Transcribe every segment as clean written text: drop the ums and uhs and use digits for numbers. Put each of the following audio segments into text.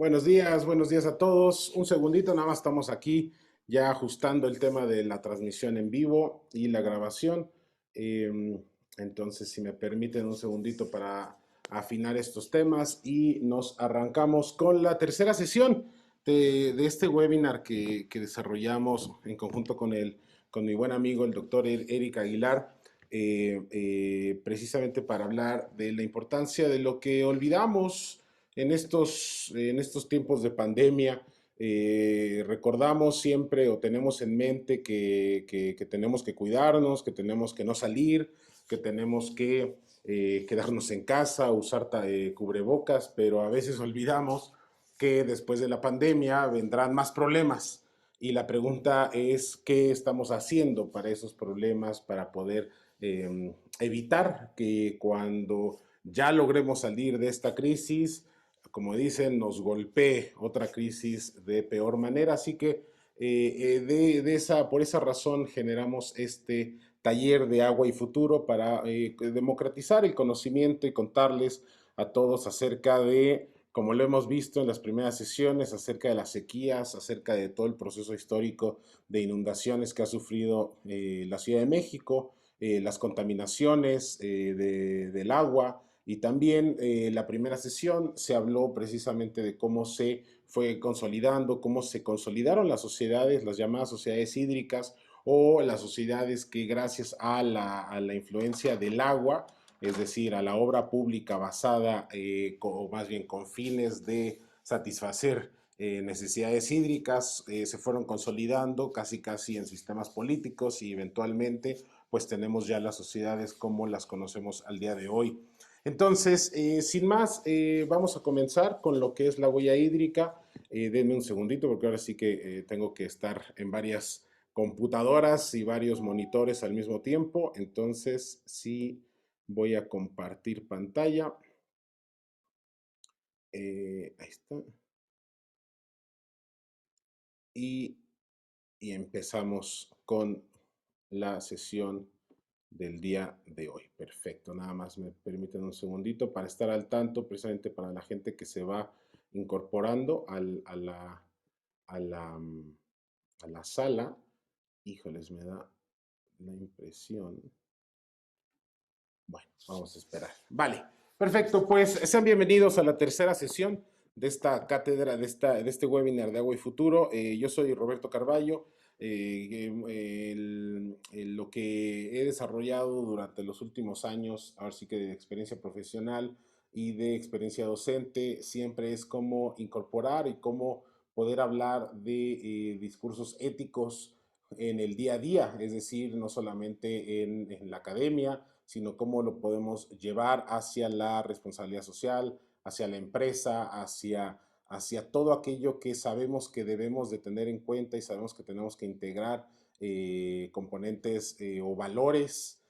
Buenos días a todos. Un segundito, nada más estamos aquí ya ajustando el tema de la transmisión en vivo y la grabación. Em, entonces, si me permiten un segundito para afinar estos temas y nos arrancamos con la tercera sesión de este webinar que desarrollamos en conjunto con mi buen amigo, el doctor Eric Aguilar, precisamente para hablar de la importancia de lo que olvidamos en estos tiempos de pandemia. Recordamos siempre o tenemos en mente que tenemos que cuidarnos, que tenemos que no salir, que tenemos que quedarnos en casa, usar cubrebocas, pero a veces olvidamos que después de la pandemia vendrán más problemas. Y la pregunta es, ¿qué estamos haciendo para esos problemas, para poder evitar que cuando ya logremos salir de esta crisis, como dicen, nos golpee otra crisis de peor manera? Así que por esa razón generamos este taller de agua y futuro para democratizar el conocimiento y contarles a todos acerca de, como lo hemos visto en las primeras sesiones, acerca de las sequías, acerca de todo el proceso histórico de inundaciones que ha sufrido la Ciudad de México, las contaminaciones del agua. Y también la primera sesión se habló precisamente de cómo se fue consolidando, cómo se consolidaron las sociedades, las llamadas sociedades hídricas, o las sociedades que gracias a la influencia del agua, es decir, a la obra pública basada, o más bien con fines de satisfacer necesidades hídricas, se fueron consolidando casi en sistemas políticos, y eventualmente pues tenemos ya las sociedades como las conocemos al día de hoy. Entonces, sin más, vamos a comenzar con lo que es la huella hídrica. Denme un segundito porque ahora sí que tengo que estar en varias computadoras y varios monitores al mismo tiempo. Entonces, sí, voy a compartir pantalla. Ahí está. Y, y empezamos con la sesión del día de hoy. Perfecto, nada más me permiten un segundito para estar al tanto, precisamente para la gente que se va incorporando a la, mm, a la sala. Híjoles, me da la impresión. Bueno, vamos a esperar. Vale, perfecto, pues sean bienvenidos a la tercera sesión de esta cátedra, de este webinar de Agua y Futuro. Yo soy Roberto Carballo. Lo que he desarrollado durante los últimos años, ahora sí que de experiencia profesional y de experiencia docente, siempre es cómo incorporar y cómo poder hablar de discursos éticos en el día a día, es decir, no solamente en la academia, sino cómo lo podemos llevar hacia la responsabilidad social, hacia la empresa, hacia todo aquello que sabemos que debemos de tener en cuenta y sabemos que tenemos que integrar componentes o valores,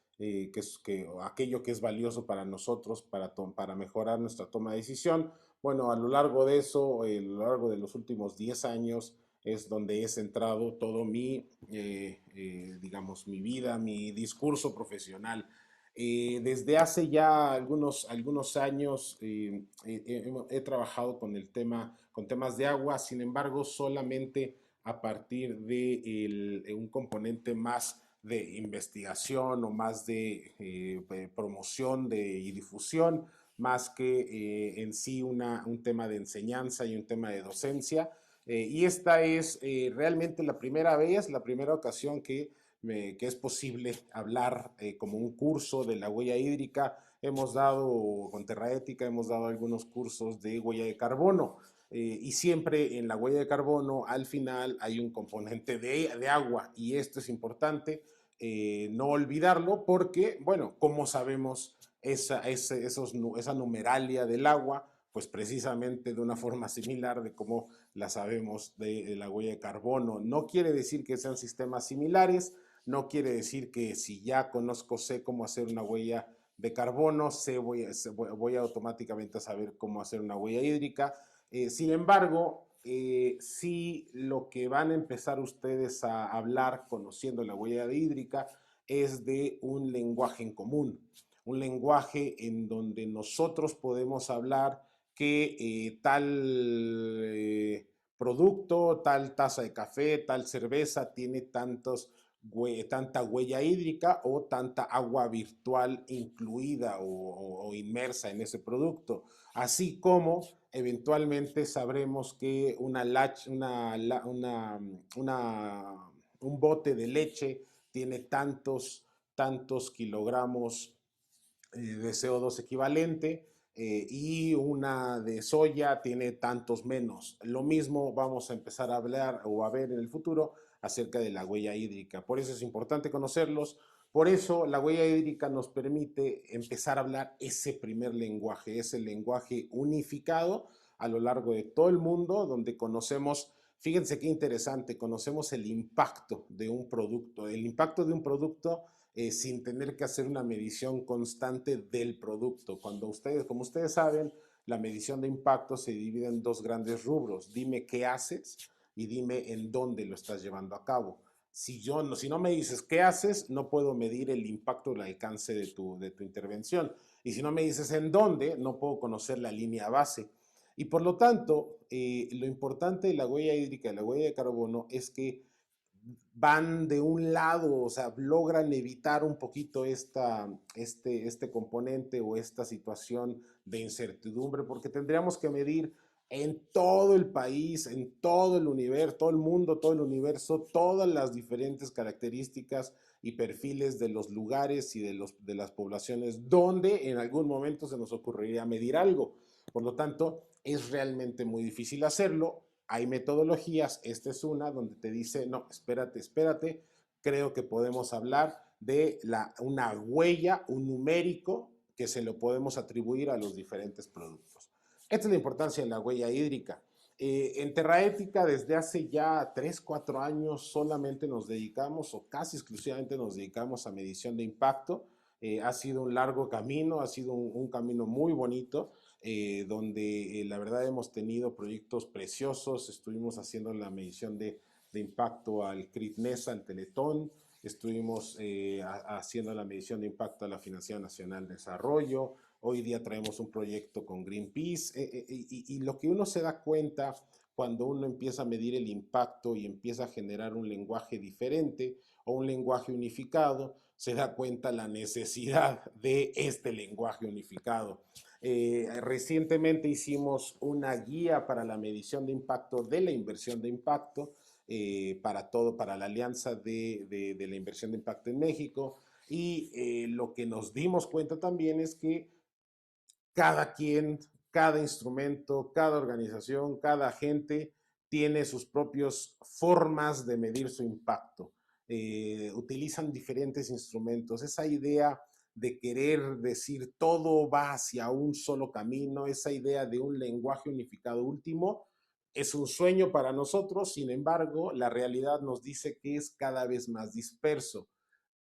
aquello que es valioso para nosotros, para mejorar nuestra toma de decisión. Bueno, a lo largo de eso, a lo largo de los últimos 10 años, es donde he centrado todo digamos, mi vida, mi discurso profesional. Desde hace ya algunos años he trabajado con temas de agua. Sin embargo, solamente a partir de un componente más de investigación o más de promoción y difusión, más que en sí un tema de enseñanza y un tema de docencia. Y esta es realmente la primera vez, la primera ocasión que es posible hablar como un curso de la huella hídrica. Hemos dado, con Terraética, hemos dado algunos cursos de huella de carbono. Y siempre en la huella de carbono, al final, hay un componente de agua. Y esto es importante no olvidarlo porque, bueno, como sabemos esa numeralia del agua, pues precisamente de una forma similar de cómo la sabemos de la huella de carbono. No quiere decir que sean sistemas similares, no quiere decir que si ya sé cómo hacer una huella de carbono, voy automáticamente a saber cómo hacer una huella hídrica. Sin embargo, sí, lo que van a empezar ustedes a hablar conociendo la huella hídrica es de un lenguaje en común, un lenguaje en donde nosotros podemos hablar que tal producto, tal taza de café, tal cerveza tiene tanta huella hídrica o tanta agua virtual incluida o inmersa en ese producto. Así como eventualmente sabremos que un bote de leche tiene tantos kilogramos de CO2 equivalente y una de soya tiene tantos menos. Lo mismo vamos a empezar a hablar o a ver en el futuro acerca de la huella hídrica. Por eso es importante conocerlos. Por eso la huella hídrica nos permite empezar a hablar ese primer lenguaje, ese lenguaje unificado a lo largo de todo el mundo, donde conocemos, fíjense qué interesante, conocemos el impacto de un producto. El impacto de un producto sin tener que hacer una medición constante del producto. Como ustedes saben, la medición de impacto se divide en dos grandes rubros. Dime qué haces y dime en dónde lo estás llevando a cabo. Si no me dices qué haces, no puedo medir el impacto o el alcance de tu intervención. Y si no me dices en dónde, no puedo conocer la línea base. Y por lo tanto, lo importante de la huella hídrica y la huella de carbono es que van de un lado, o sea, logran evitar un poquito este componente o esta situación de incertidumbre, porque tendríamos que medir en todo el país, en todo el universo, todo el mundo, todo el universo, todas las diferentes características y perfiles de los lugares y de las poblaciones donde en algún momento se nos ocurriría medir algo. Por lo tanto, es realmente muy difícil hacerlo. Hay metodologías, esta es una donde te dice, no, espérate, creo que podemos hablar de una huella, un numérico que se lo podemos atribuir a los diferentes productos. Esta es la importancia de la huella hídrica. En Terraética, desde hace ya 3, 4 años, solamente nos dedicamos, o casi exclusivamente nos dedicamos a medición de impacto. Ha sido un largo camino, ha sido un camino muy bonito, donde la verdad hemos tenido proyectos preciosos. Estuvimos haciendo la medición de impacto al CRITNESA, al Teletón. Estuvimos haciendo la medición de impacto a la Financiera Nacional de Desarrollo. Hoy día traemos un proyecto con Greenpeace. Y lo que uno se da cuenta cuando uno empieza a medir el impacto y empieza a generar un lenguaje diferente o un lenguaje unificado, se da cuenta la necesidad de este lenguaje unificado. Recientemente hicimos una guía para la medición de impacto de la inversión de impacto para la Alianza de la Inversión de Impacto en México. Y lo que nos dimos cuenta también es que cada quien, cada instrumento, cada organización, cada agente tiene sus propias formas de medir su impacto. Utilizan diferentes instrumentos. Esa idea de querer decir todo va hacia un solo camino, esa idea de un lenguaje unificado último, es un sueño para nosotros. Sin embargo, la realidad nos dice que es cada vez más disperso.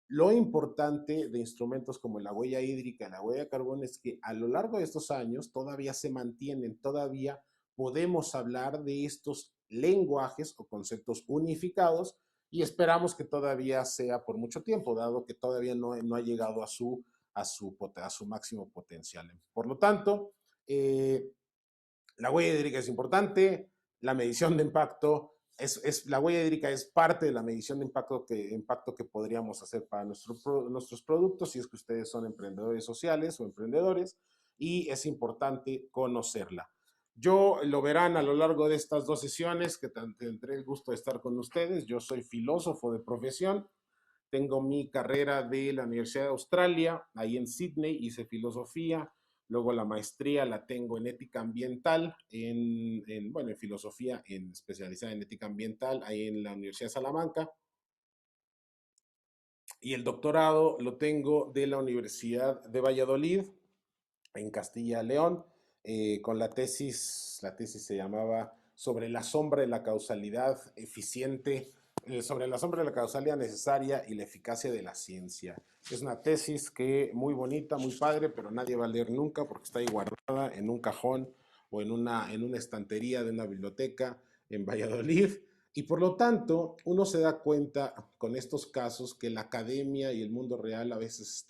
Lo importante de instrumentos como la huella hídrica, la huella de carbono, es que a lo largo de estos años todavía se mantienen, todavía podemos hablar de estos lenguajes o conceptos unificados, y esperamos que todavía sea por mucho tiempo, dado que todavía no ha llegado a su máximo potencial. Por lo tanto, eh, la huella hídrica es importante, la medición de impacto, la huella hídrica es parte de la medición de impacto que podríamos hacer para nuestros productos, si es que ustedes son emprendedores sociales o emprendedores, y es importante conocerla. Yo lo verán a lo largo de estas dos sesiones que tendré el gusto de estar con ustedes. Yo soy filósofo de profesión, tengo mi carrera de la Universidad de Australia, ahí en Sydney, hice filosofía. Luego la maestría la tengo en ética ambiental, bueno, en filosofía especializada en ética ambiental, ahí en la Universidad de Salamanca. Y el doctorado lo tengo de la Universidad de Valladolid, en Castilla y León, con la tesis se llamaba Sobre la sombra de la causalidad eficiente, sobre la sombra de la causalidad necesaria y la eficacia de la ciencia. Es una tesis que muy bonita, muy padre, pero nadie va a leer nunca porque está ahí guardada en un cajón o en una estantería de una biblioteca en Valladolid. Y por lo tanto, uno se da cuenta con estos casos que la academia y el mundo real a veces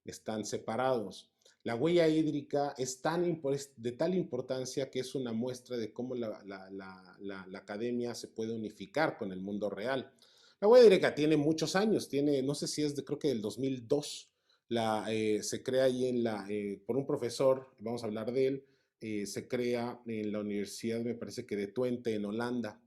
están separados. La huella hídrica es de tal importancia que es una muestra de cómo la academia se puede unificar con el mundo real. La huella hídrica tiene muchos años, tiene, no sé si es de, creo que del 2002, se crea ahí por un profesor, vamos a hablar de él, se crea en la universidad, me parece que de Twente, en Holanda.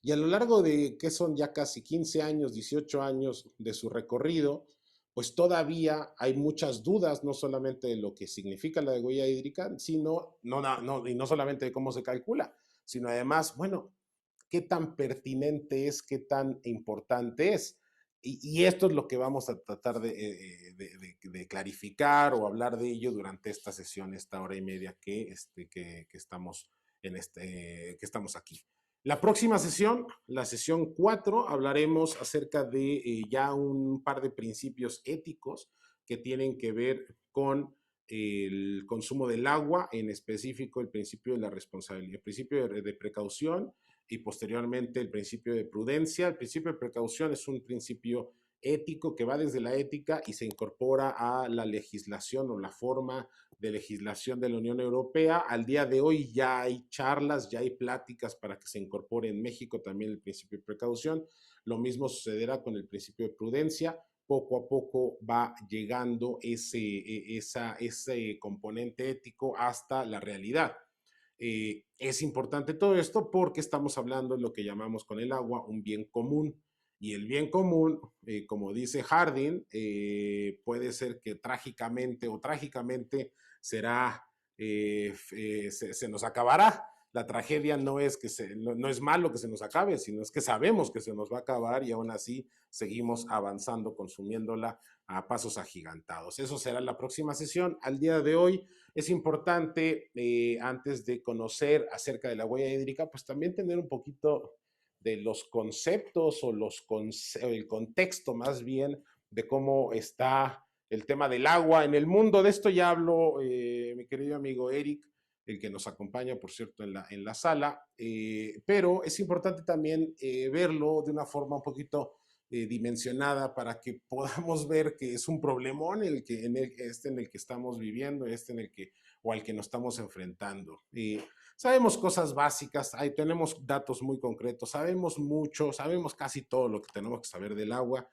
Y a lo largo de, que son ya casi 15 años, 18 años de su recorrido, pues todavía hay muchas dudas, no solamente de lo que significa la huella hídrica, sino, y no solamente de cómo se calcula, sino además, bueno, qué tan pertinente es, qué tan importante es. Y esto es lo que vamos a tratar de clarificar o hablar de ello durante esta sesión, esta hora y media que estamos, que estamos aquí. La próxima sesión, la sesión 4, hablaremos acerca de ya un par de principios éticos que tienen que ver con el consumo del agua, en específico el principio de la responsabilidad, el principio de precaución y posteriormente el principio de prudencia. El principio de precaución es un principio ético que va desde la ética y se incorpora a la legislación o la forma de legislación de la Unión Europea. Al día de hoy ya hay charlas, ya hay pláticas para que se incorpore en México también el principio de precaución. Lo mismo sucederá con el principio de prudencia. Poco a poco va llegando ese componente ético hasta la realidad. Es importante todo esto porque estamos hablando de lo que llamamos con el agua un bien común. Y el bien común, como dice Harding, puede ser que trágicamente será, se nos acabará. La tragedia no es no es malo que se nos acabe, sino es que sabemos que se nos va a acabar y aún así seguimos avanzando, consumiéndola a pasos agigantados. Eso será la próxima sesión. Al día de hoy es importante, antes de conocer acerca de la huella hídrica, pues también tener un poquito de los conceptos o el contexto más bien de cómo está el tema del agua en el mundo. De esto ya habló mi querido amigo Eric, el que nos acompaña, por cierto, en la sala, pero es importante también verlo de una forma un poquito dimensionada para que podamos ver que es un problemón en el que estamos viviendo, o al que nos estamos enfrentando. Sabemos cosas básicas, ahí tenemos datos muy concretos, sabemos mucho, sabemos casi todo lo que tenemos que saber del agua,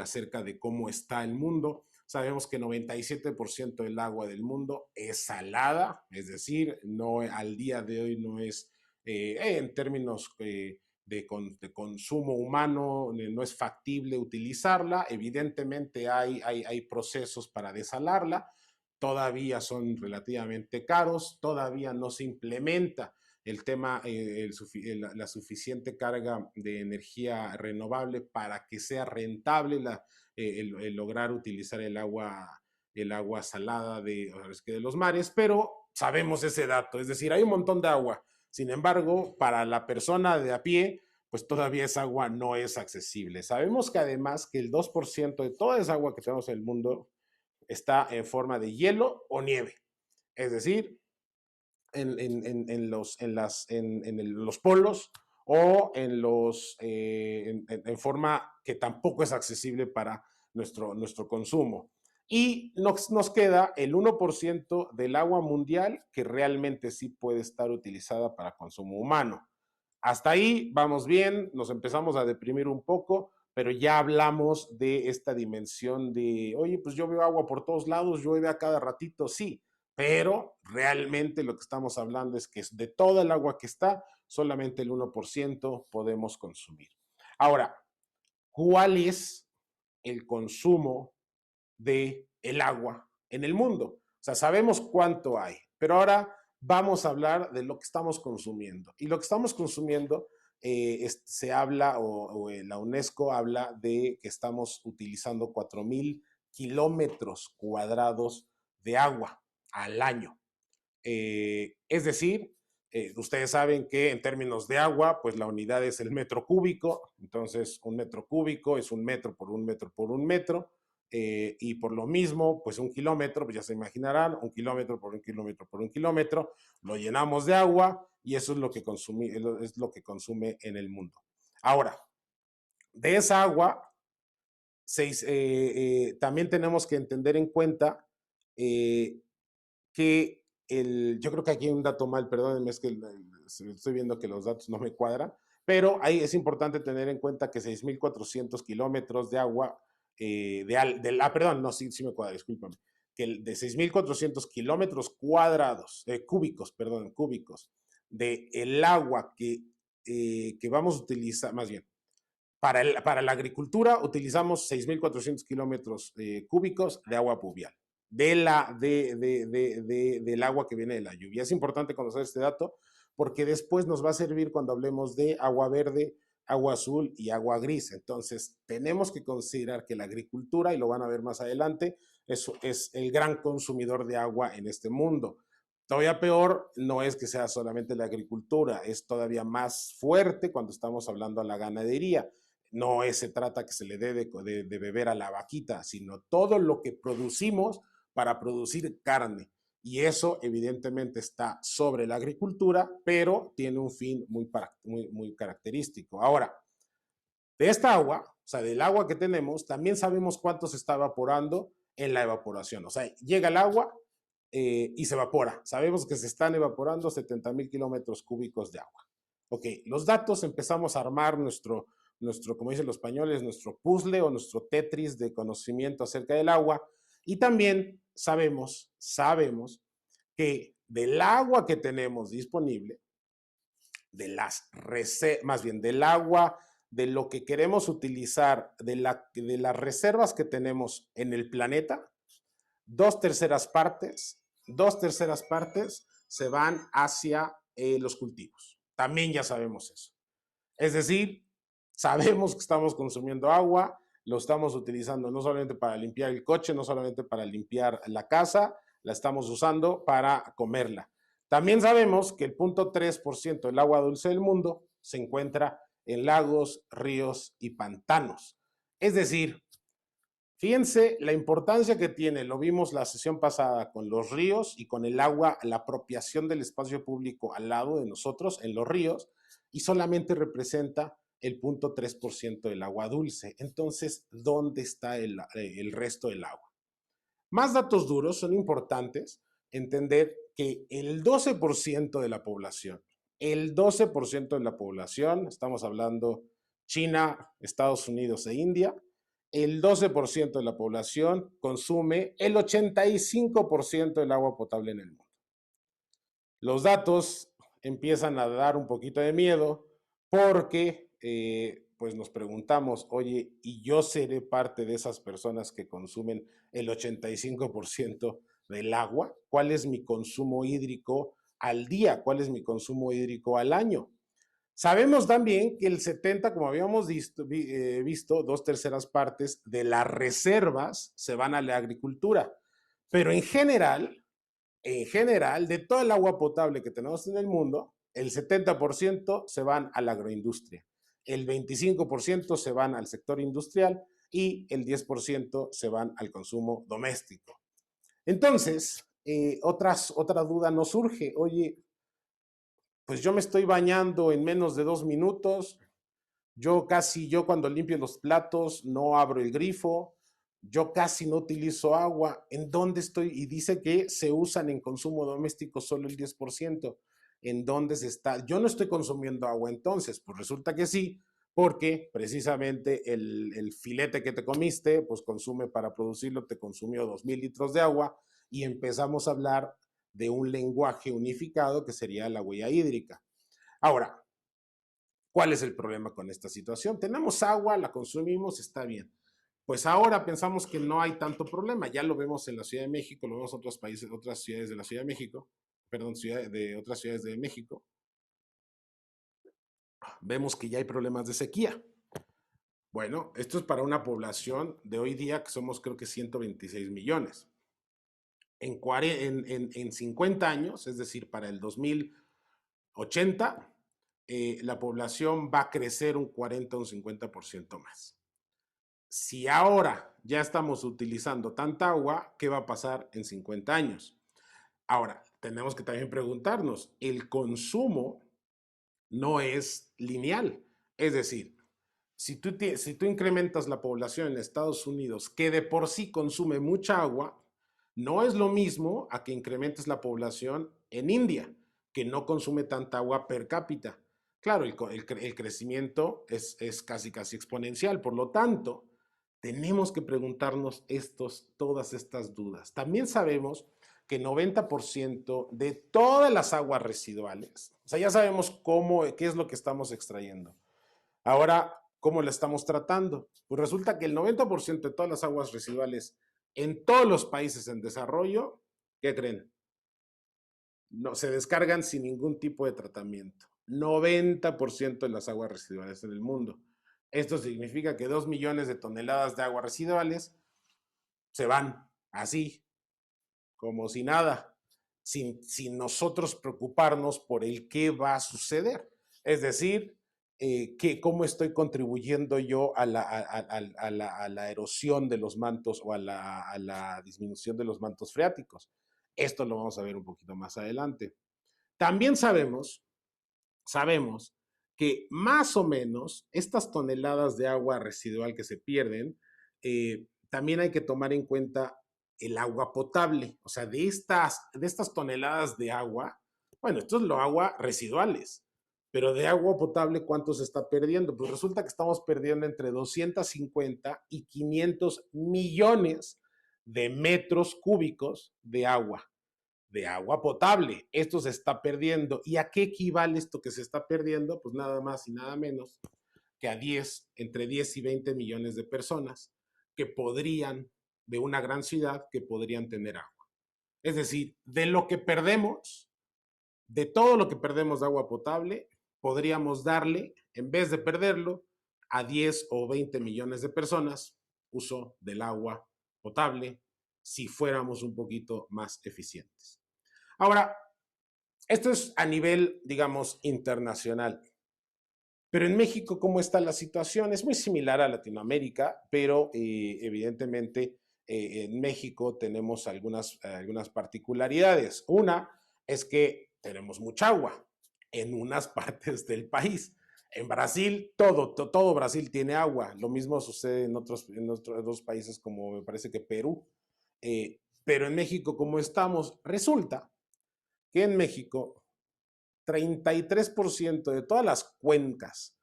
acerca de cómo está el mundo. Sabemos que 97% del agua del mundo es salada, es decir, no, al día de hoy no es, en términos de consumo humano, no es factible utilizarla. Evidentemente hay procesos para desalarla, todavía son relativamente caros, todavía no se implementa el tema, la suficiente carga de energía renovable para que sea rentable el lograr utilizar el agua salada de los mares, pero sabemos ese dato, es decir, hay un montón de agua. Sin embargo, para la persona de a pie, pues todavía esa agua no es accesible. Sabemos que además que el 2% de toda esa agua que tenemos en el mundo está en forma de hielo o nieve. Es decir, en los polos o en forma que tampoco es accesible para nuestro consumo. Y nos queda el 1% del agua mundial que realmente sí puede estar utilizada para consumo humano. Hasta ahí vamos bien, nos empezamos a deprimir un poco, pero ya hablamos de esta dimensión de, oye, pues yo veo agua por todos lados, llueve a cada ratito, sí, pero realmente lo que estamos hablando es que de toda el agua que está, solamente el 1% podemos consumir. Ahora, ¿cuál es el consumo de el agua en el mundo? O sea, sabemos cuánto hay, pero ahora vamos a hablar de lo que estamos consumiendo. Y lo que estamos consumiendo, se habla, la UNESCO habla de que estamos utilizando 4,000 kilómetros cuadrados de agua al año. Es decir, ustedes saben que en términos de agua, pues la unidad es el metro cúbico, entonces un metro cúbico es un metro por un metro por un metro, y por lo mismo, pues un kilómetro, pues ya se imaginarán, un kilómetro por un kilómetro por un kilómetro, lo llenamos de agua y eso es es lo que consume en el mundo. Ahora, de esa agua, también tenemos que entender en cuenta eh, que yo creo que aquí hay un dato mal, perdónenme, es que estoy viendo que los datos no me cuadran, pero ahí es importante tener en cuenta que 6.400 kilómetros de agua, perdón, no, sí me cuadra, discúlpame, que de 6.400 kilómetros cuadrados, cúbicos, perdón, cúbicos, de el agua que vamos a utilizar, más bien, para la agricultura utilizamos 6.400 kilómetros cúbicos de agua pluvial, del agua que viene de la lluvia. Es importante conocer este dato porque después nos va a servir cuando hablemos de agua verde, agua azul y agua gris. Entonces, tenemos que considerar que la agricultura, y lo van a ver más adelante, es el gran consumidor de agua en este mundo. Todavía peor no es que sea solamente la agricultura, es todavía más fuerte cuando estamos hablando a la ganadería. No se trata que se le dé de beber a la vaquita, sino todo lo que producimos para producir carne. Y eso evidentemente está sobre la agricultura, pero tiene un fin muy característico. Ahora, de esta agua, o sea, del agua que tenemos, también sabemos cuánto se está evaporando en la evaporación. O sea, llega el agua y se evapora. Sabemos que se están evaporando 70.000 kilómetros cúbicos de agua. Ok, los datos, empezamos a armar como dicen los españoles, nuestro puzzle o nuestro tetris de conocimiento acerca del agua. Y también sabemos que del agua que tenemos disponible, más bien del agua, de lo que queremos utilizar, de las reservas que tenemos en el planeta, dos terceras partes se van hacia los cultivos. También ya sabemos eso. Es decir, sabemos que estamos consumiendo agua, lo estamos utilizando no solamente para limpiar el coche, no solamente para limpiar la casa, la estamos usando para comerla. También sabemos que el 0.3% del agua dulce del mundo se encuentra en lagos, ríos y pantanos. Es decir, fíjense la importancia que tiene, lo vimos la sesión pasada con los ríos y con el agua, la apropiación del espacio público al lado de nosotros en los ríos, y solamente representa el 0.3% del agua dulce. Entonces, ¿dónde está el resto del agua? Más datos duros son importantes entender que el 12% de la población, estamos hablando China, Estados Unidos e India, el 12% de la población consume el 85% del agua potable en el mundo. Los datos empiezan a dar un poquito de miedo porque pues nos preguntamos, oye, ¿y yo seré parte de esas personas que consumen el 85% del agua? ¿Cuál es mi consumo hídrico al día? ¿Cuál es mi consumo hídrico al año? Sabemos también que el 70, como habíamos visto, dos terceras partes de las reservas se van a la agricultura, pero en general, de todo el agua potable que tenemos en el mundo, el 70% se van a la agroindustria, el 25% se van al sector industrial y el 10% se van al consumo doméstico. Entonces, otra duda nos surge, oye, pues yo me estoy bañando en menos de 2 minutos, yo cuando limpio los platos no abro el grifo, yo casi no utilizo agua. ¿En dónde estoy? Y dice que se usan en consumo doméstico solo el 10%. ¿En dónde se está? Yo no estoy consumiendo agua entonces. Pues resulta que sí, porque precisamente el filete que te comiste, pues consume para producirlo, te consumió 2.000 litros de agua y empezamos a hablar de un lenguaje unificado que sería la huella hídrica. Ahora, ¿cuál es el problema con esta situación? Tenemos agua, la consumimos, está bien. Pues ahora pensamos que no hay tanto problema. Ya lo vemos en la Ciudad de México, lo vemos en otros países, otras ciudades de la Ciudad de México, perdón, de otras ciudades de México. Vemos que ya hay problemas de sequía. Bueno, esto es para una población de hoy día que somos creo que 126 millones. En 50 años, es decir, para el 2080, la población va a crecer un 40 o un 50% más. Si ahora ya estamos utilizando tanta agua, ¿qué va a pasar en 50 años? Ahora, tenemos que también preguntarnos, el consumo no es lineal. Es decir, si tú incrementas la población en Estados Unidos, que de por sí consume mucha agua, No es lo mismo a que incrementes la población en India, que no consume tanta agua per cápita. Claro, el crecimiento es casi exponencial, por lo tanto, tenemos que preguntarnos todas estas dudas. También sabemos que 90% de todas las aguas residuales, o sea, ya sabemos qué es lo que estamos extrayendo. Ahora, ¿cómo la estamos tratando? Pues resulta que el 90% de todas las aguas residuales en todos los países en desarrollo, ¿qué creen? No, se descargan sin ningún tipo de tratamiento. 90% de las aguas residuales en el mundo. Esto significa que 2 millones de toneladas de aguas residuales se van así, como si nada, sin nosotros preocuparnos por el qué va a suceder. Es decir, cómo estoy contribuyendo yo a la erosión de los mantos o a la disminución de los mantos freáticos. Esto lo vamos a ver un poquito más adelante. También sabemos que más o menos estas toneladas de agua residual que se pierden, también hay que tomar en cuenta el agua potable. O sea, de estas toneladas de agua, bueno, esto es lo agua residuales, pero de agua potable, ¿cuánto se está perdiendo? Pues resulta que estamos perdiendo entre 250 y 500 millones de metros cúbicos de agua potable. Esto se está perdiendo. ¿Y a qué equivale esto que se está perdiendo? Pues nada más y nada menos que a entre 10 y 20 millones de personas que podrían, de una gran ciudad, que podrían tener agua. Es decir, de lo que perdemos, de todo lo que perdemos de agua potable, podríamos darle, en vez de perderlo, a 10 o 20 millones de personas uso del agua potable si fuéramos un poquito más eficientes. Ahora, esto es a nivel, digamos, internacional. Pero en México, ¿cómo está la situación? Es muy similar a Latinoamérica, pero evidentemente en México tenemos algunas particularidades. Una es que tenemos mucha agua en unas partes del país. En Brasil, todo Brasil tiene agua. Lo mismo sucede en otros países como me parece que Perú. Pero en México, ¿cómo estamos? Resulta que en México 33% de todas las cuencas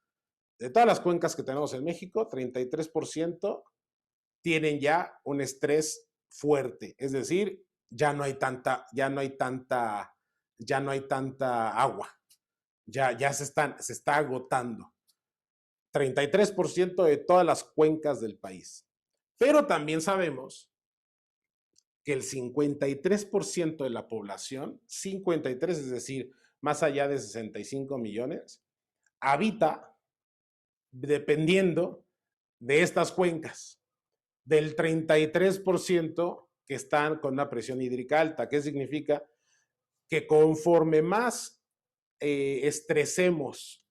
que tenemos en México, 33% tienen ya un estrés fuerte, es decir, ya no hay tanta agua, ya se está agotando. 33% de todas las cuencas del país. Pero también sabemos que el 53% de la población, 53, es decir, más allá de 65 millones, habita dependiendo de estas cuencas, del 33% que están con una presión hídrica alta. ¿Qué significa? Que conforme más estresemos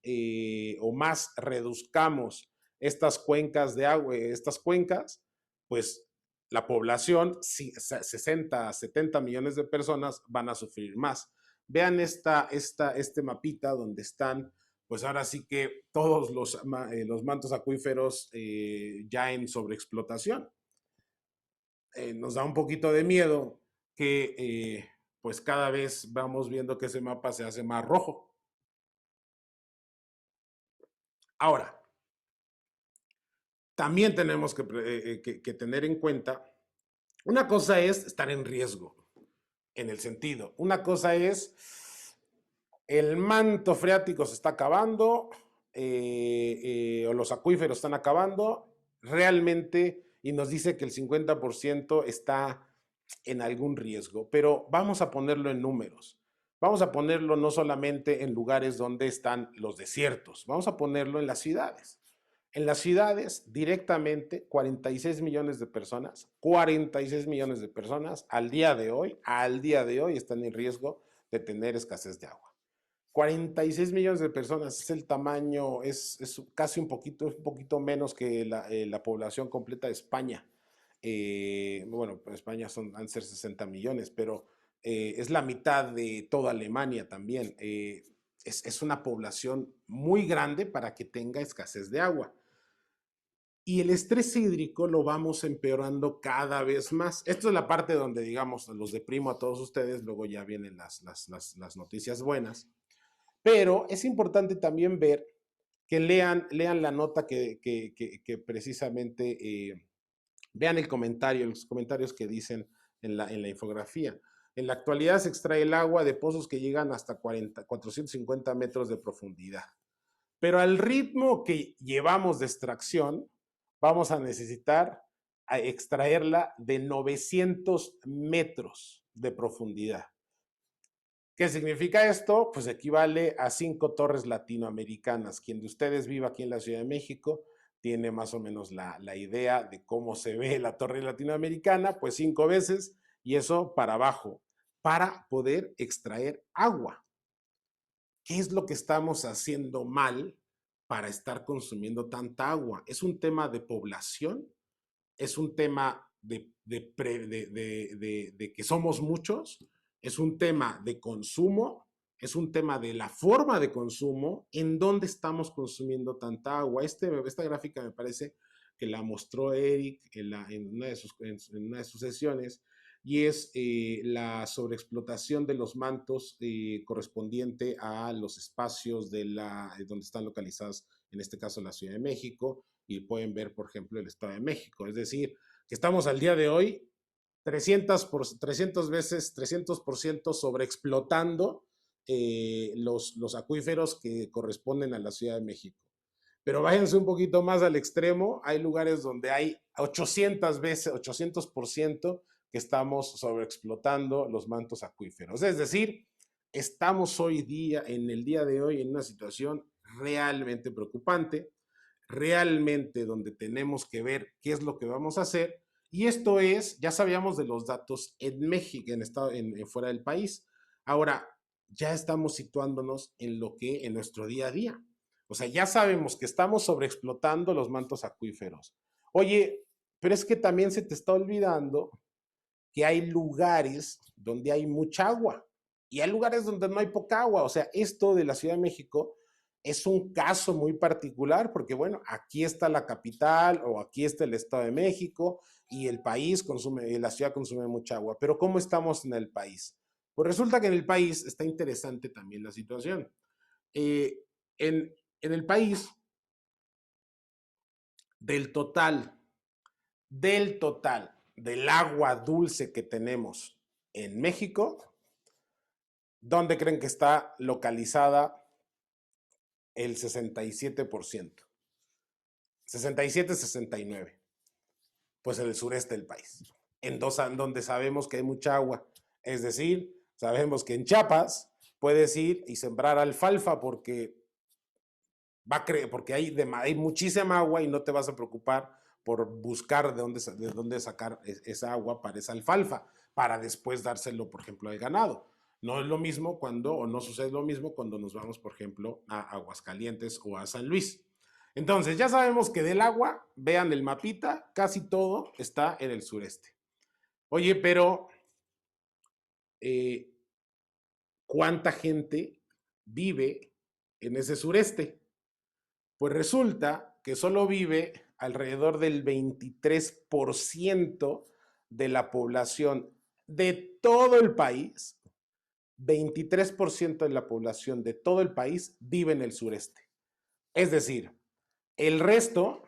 o más reduzcamos estas cuencas de agua, estas cuencas, pues la población, 60, 70 millones de personas van a sufrir más. Vean este mapita donde están, pues ahora sí que todos los mantos acuíferos ya en sobreexplotación. Nos da un poquito de miedo que pues cada vez vamos viendo que ese mapa se hace más rojo. Ahora, también tenemos que tener en cuenta, una cosa es estar en riesgo, en el sentido, una cosa es el manto freático se está acabando o los acuíferos están acabando, realmente, y nos dice que el 50% está en algún riesgo, pero vamos a ponerlo en números. Vamos a ponerlo no solamente en lugares donde están los desiertos, vamos a ponerlo en las ciudades. En las ciudades, directamente, 46 millones de personas, 46 millones de personas al día de hoy están en riesgo de tener escasez de agua. 46 millones de personas es el tamaño, es casi un poquito menos que la población completa de España. Bueno, pues España han de ser 60 millones, pero es la mitad de toda Alemania también. Es una población muy grande para que tenga escasez de agua. y el estrés hídrico lo vamos empeorando cada vez más. Esto es la parte donde, digamos, los deprimo a todos ustedes, luego ya vienen las noticias buenas. Pero es importante también ver que lean la nota que precisamente vean el comentario, los comentarios que dicen en la infografía. En la actualidad se extrae el agua de pozos que llegan hasta 450 metros de profundidad. Pero al ritmo que llevamos de extracción, vamos a necesitar a extraerla de 900 metros de profundidad. ¿Qué significa esto? Pues equivale a 5 torres latinoamericanas. Quien de ustedes viva aquí en la Ciudad de México tiene más o menos la idea de cómo se ve la torre latinoamericana, pues 5 veces y eso para abajo, para poder extraer agua. ¿Qué es lo que estamos haciendo mal para estar consumiendo tanta agua? ¿Es un tema de población? ¿Es un tema de que somos muchos? ¿Es un tema de consumo? ¿Es un tema de la forma de consumo? ¿En dónde estamos consumiendo tanta agua? Esta gráfica me parece que la mostró Eric en una de sus sesiones y es la sobreexplotación de los mantos correspondiente a los espacios donde están localizados, en este caso la Ciudad de México, y pueden ver, por ejemplo, el Estado de México. Es decir, que estamos al día de hoy 300 veces, 300% sobreexplotando los acuíferos que corresponden a la Ciudad de México. Pero váyanse un poquito más al extremo, hay lugares donde hay 800 veces, 800% que estamos sobreexplotando los mantos acuíferos. Es decir, estamos hoy día, en el día de hoy, en una situación realmente preocupante, realmente donde tenemos que ver qué es lo que vamos a hacer. Y esto es, ya sabíamos de los datos en México, fuera del país. Ahora, ya estamos situándonos en nuestro día a día. O sea, ya sabemos que estamos sobreexplotando los mantos acuíferos. Oye, pero es que también se te está olvidando que hay lugares donde hay mucha agua y hay lugares donde no hay poca agua. O sea, esto de la Ciudad de México es un caso muy particular porque, bueno, aquí está la capital o aquí está el Estado de México y el país consume, la ciudad consume mucha agua. Pero ¿cómo estamos en el país? Pues resulta que en el país está interesante también la situación. Eh, en el país, del total, del agua dulce que tenemos en México, ¿dónde creen que está localizada el 67%? 67, 69. Pues en el sureste del país, donde sabemos que hay mucha agua. Es decir, sabemos que en Chiapas puedes ir y sembrar alfalfa porque hay muchísima agua y no te vas a preocupar por buscar de dónde sacar esa agua para esa alfalfa, para después dárselo, por ejemplo, al ganado. No es lo mismo o no sucede lo mismo cuando nos vamos, por ejemplo, a Aguascalientes o a San Luis. Entonces, ya sabemos que del agua, vean el mapita, casi todo está en el sureste. Oye, pero eh, ¿cuánta gente vive en ese sureste? Pues resulta que solo vive alrededor del 23% de la población de todo el país. 23% de la población de todo el país vive en el sureste. Es decir, el resto,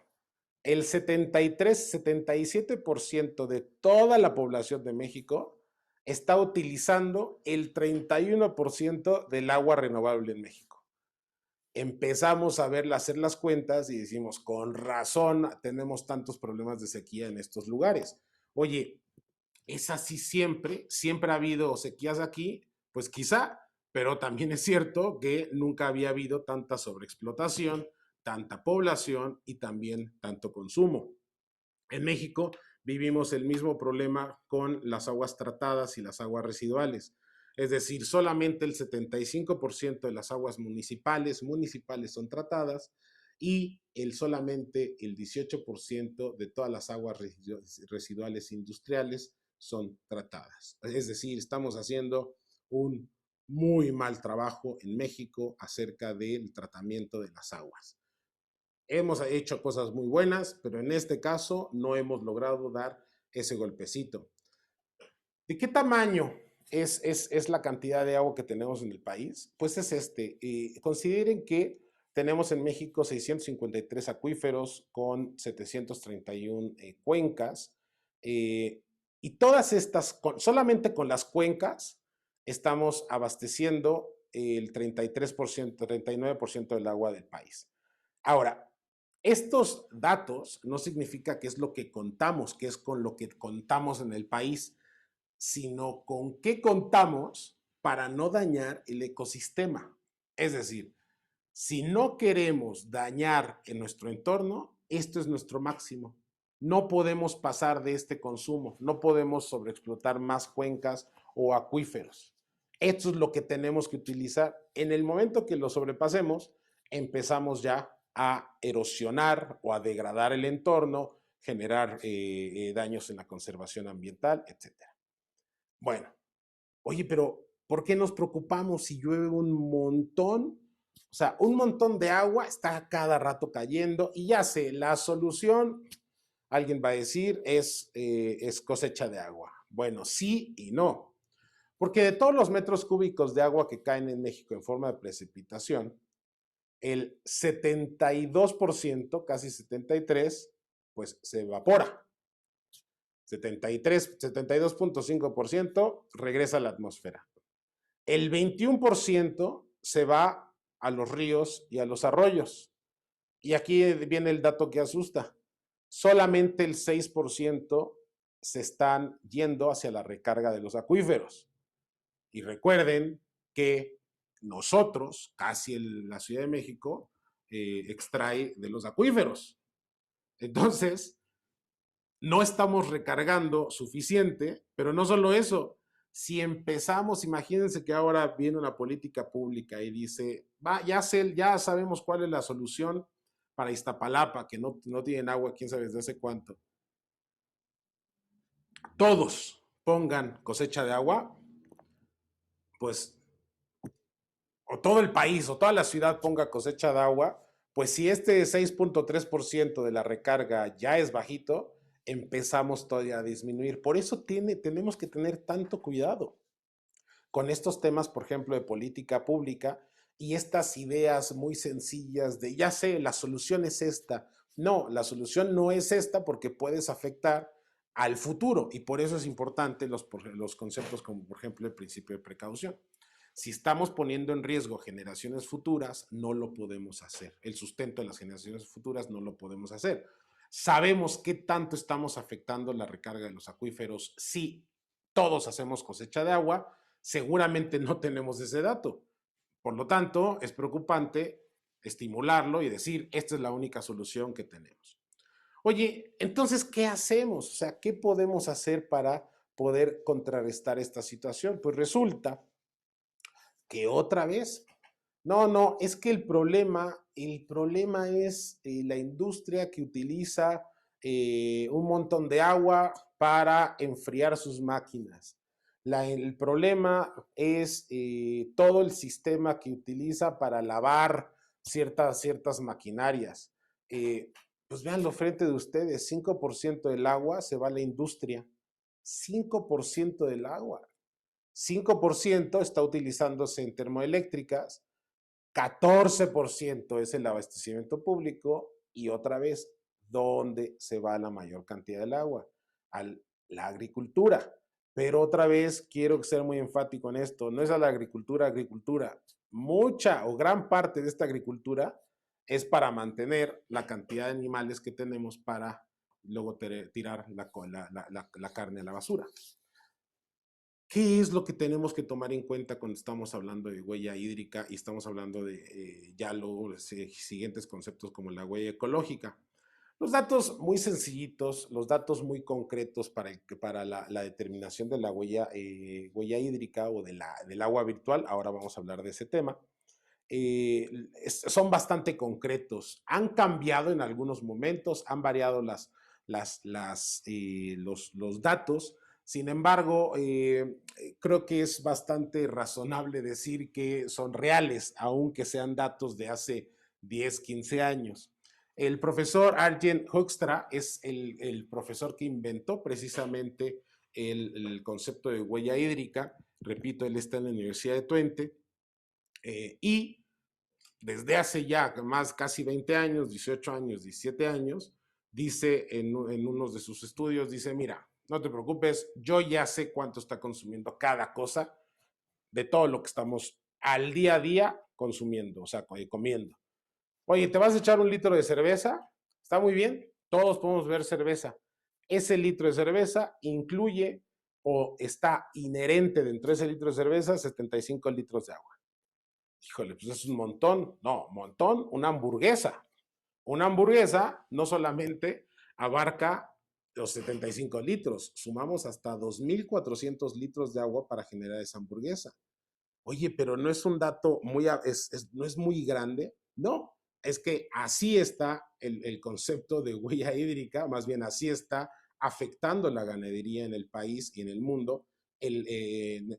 el 73-77% de toda la población de México está utilizando el 31% del agua renovable en México. Empezamos a hacer las cuentas y decimos, con razón tenemos tantos problemas de sequía en estos lugares. Oye, ¿es así siempre? ¿Siempre ha habido sequías aquí? Pues quizá, pero también es cierto que nunca había habido tanta sobreexplotación, tanta población y también tanto consumo. En México vivimos el mismo problema con las aguas tratadas y las aguas residuales. Es decir, solamente el 75% de las aguas municipales son tratadas y solamente el 18% de todas las aguas residuales industriales son tratadas. Es decir, estamos haciendo un muy mal trabajo en México acerca del tratamiento de las aguas. hemos hecho cosas muy buenas, pero en este caso no hemos logrado dar ese golpecito. ¿De qué tamaño es la cantidad de agua que tenemos en el país? Pues es este. Consideren que tenemos en México 653 acuíferos con 731 cuencas. Y todas estas, solamente con las cuencas, estamos abasteciendo el 33%, 39% del agua del país. Ahora, estos datos no significa que es lo que contamos, que es con lo que contamos en el país, sino con qué contamos para no dañar el ecosistema. Es decir, si no queremos dañar en nuestro entorno, esto es nuestro máximo. No podemos pasar de este consumo, no podemos sobreexplotar más cuencas o acuíferos. Esto es lo que tenemos que utilizar. En el momento que lo sobrepasemos, empezamos ya a erosionar o a degradar el entorno, generar daños en la conservación ambiental, etcétera. Bueno, oye, pero ¿por qué nos preocupamos si llueve un montón? O sea, un montón de agua está cada rato cayendo y ya sé, la solución, alguien va a decir, es cosecha de agua. Bueno, sí y no. Porque de todos los metros cúbicos de agua que caen en México en forma de precipitación, el 72%, casi 73%, pues se evapora. 72.5% regresa a la atmósfera. El 21% se va a los ríos y a los arroyos. Y aquí viene el dato que asusta. Solamente el 6% se están yendo hacia la recarga de los acuíferos. Y recuerden que nosotros, casi la Ciudad de México, extrae de los acuíferos. Entonces, no estamos recargando suficiente, pero no solo eso, si empezamos, imagínense que ahora viene una política pública y dice, va, ya sabemos cuál es la solución para Iztapalapa, que no tienen agua, quién sabe desde hace cuánto. Todos pongan cosecha de agua, pues, o todo el país o toda la ciudad ponga cosecha de agua, pues si este 6.3% de la recarga ya es bajito, empezamos todavía a disminuir. Por eso tenemos que tener tanto cuidado con estos temas, por ejemplo, de política pública y estas ideas muy sencillas de, ya sé, la solución es esta. No, la solución no es esta porque puedes afectar al futuro y por eso es importante los conceptos como, por ejemplo, el principio de precaución. Si estamos poniendo en riesgo generaciones futuras, no lo podemos hacer. El sustento de las generaciones futuras no lo podemos hacer. Sabemos qué tanto estamos afectando la recarga de los acuíferos si todos hacemos cosecha de agua, seguramente no tenemos ese dato. Por lo tanto, es preocupante estimularlo y decir, esta es la única solución que tenemos. Oye, entonces, ¿qué hacemos? O sea, ¿qué podemos hacer para poder contrarrestar esta situación? Pues resulta que otra vez, no, es que el problema es la industria que utiliza un montón de agua para enfriar sus máquinas. El problema es todo el sistema que utiliza para lavar ciertas maquinarias. Pues véanlo frente de ustedes, 5% del agua se va a la industria, 5% del agua. 5% está utilizándose en termoeléctricas, 14% es el abastecimiento público y otra vez, ¿dónde se va la mayor cantidad del agua? A la agricultura. Pero otra vez quiero ser muy enfático en esto, no es a la agricultura. Mucha o gran parte de esta agricultura es para mantener la cantidad de animales que tenemos para luego tirar la carne a la basura. ¿Qué es lo que tenemos que tomar en cuenta cuando estamos hablando de huella hídrica y estamos hablando de ya los siguientes conceptos como la huella ecológica? Los datos muy sencillitos, los datos muy concretos para la determinación de la huella hídrica o del agua virtual, ahora vamos a hablar de ese tema, son bastante concretos. Han cambiado en algunos momentos, han variado los datos. Sin embargo, creo que es bastante razonable decir que son reales, aunque sean datos de hace 10, 15 años. El profesor Arjen Hoekstra es el profesor que inventó precisamente el concepto de huella hídrica. Repito, él está en la Universidad de Twente y desde hace ya más casi 20 años, 18 años, 17 años, dice en uno de sus estudios, dice, mira, no te preocupes, yo ya sé cuánto está consumiendo cada cosa de todo lo que estamos al día a día consumiendo, o sea, comiendo. Oye, ¿te vas a echar un litro de cerveza? Está muy bien, todos podemos ver cerveza. Ese litro de cerveza incluye o está inherente dentro de ese litro de cerveza 75 litros de agua. Híjole, pues es un montón. No, montón, una hamburguesa. Una hamburguesa no solamente abarca los 75 litros, sumamos hasta 2.400 litros de agua para generar esa hamburguesa. Oye, pero no es un dato muy, no es muy grande. No, es que así está el concepto de huella hídrica, más bien así está afectando la ganadería en el país y en el mundo, el,